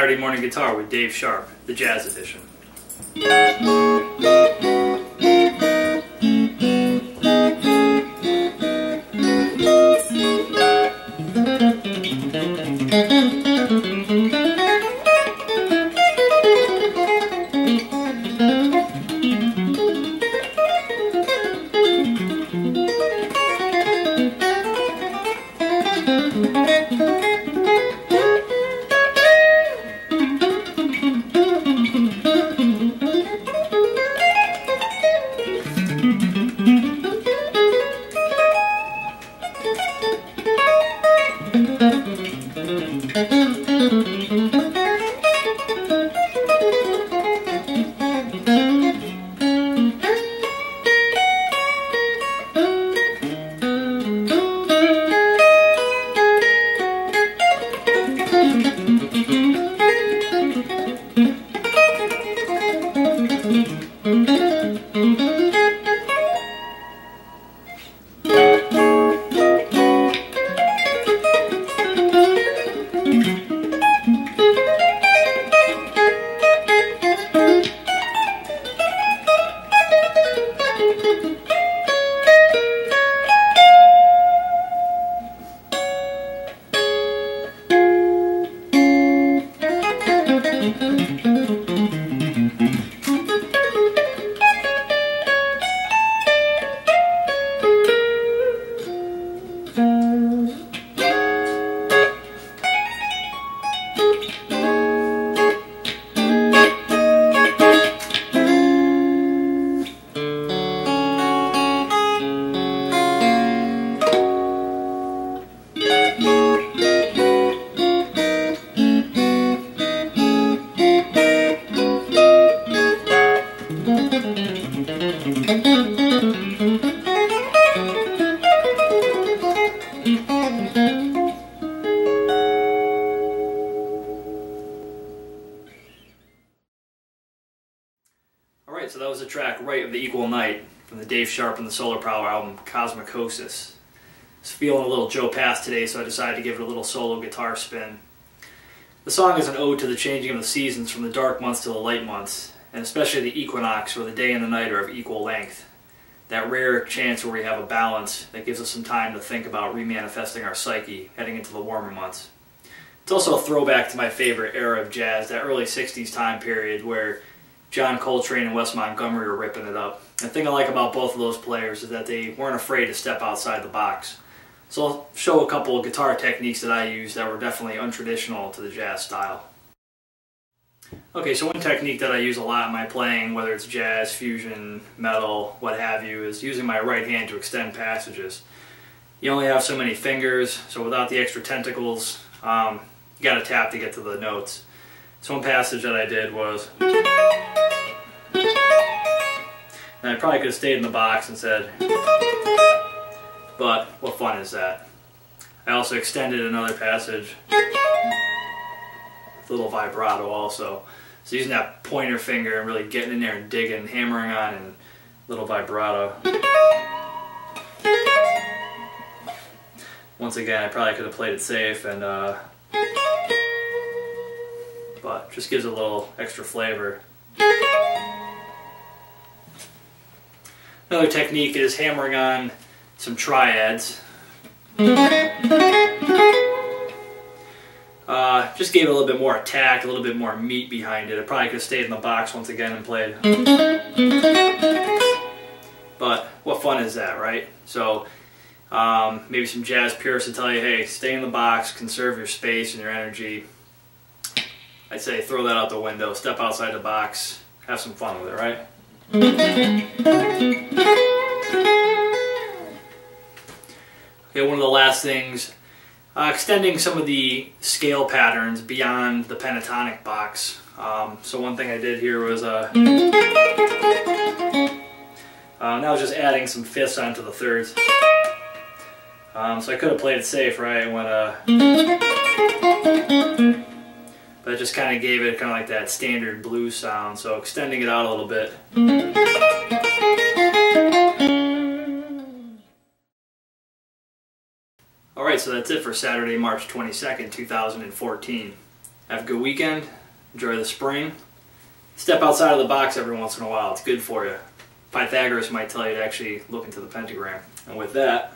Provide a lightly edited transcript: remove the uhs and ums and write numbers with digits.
Saturday Morning Guitar with Dave Sharpe, the Jazz Edition. Alright, so that was a track Right of the Equal Night from the Dave Sharpe and the Solar Power album Cosmicosis. I was feeling a little Joe Pass today, so I decided to give it a little solo guitar spin. The song is an ode to the changing of the seasons from the dark months to the light months, and especially the equinox, where the day and the night are of equal length. That rare chance where we have a balance that gives us some time to think about remanifesting our psyche heading into the warmer months. It's also a throwback to my favorite era of jazz, that early 60s time period where John Coltrane and Wes Montgomery were ripping it up. The thing I like about both of those players is that they weren't afraid to step outside the box. So I'll show a couple of guitar techniques that I use that were definitely untraditional to the jazz style. Okay, so one technique that I use a lot in my playing, whether it's jazz, fusion, metal, what have you, is using my right hand to extend passages. You only have so many fingers, so without the extra tentacles, you gotta tap to get to the notes. So one passage that I did was, and I probably could have stayed in the box and said, but what fun is that? I also extended another passage with a little vibrato also. So using that pointer finger and really getting in there and digging, hammering on, and little vibrato. Once again, I probably could have played it safe, and but just gives it a little extra flavor. Another technique is hammering on some triads. Just gave it a little bit more attack, a little bit more meat behind it. I probably could have stayed in the box once again and played. But what fun is that, right? So maybe some jazz purists will tell you, hey, stay in the box, conserve your space and your energy. I'd say throw that out the window, step outside the box, have some fun with it, right? Okay, one of the last things, extending some of the scale patterns beyond the pentatonic box. So one thing I did here was, now just adding some fifths onto the thirds. So I could have played it safe, right? But it just kind of gave it kind of like that standard blues sound, so extending it out a little bit. Alright, so that's it for Saturday, March 22nd, 2014. Have a good weekend. Enjoy the spring. Step outside of the box every once in a while. It's good for you. Pythagoras might tell you to actually look into the pentagram. And with that...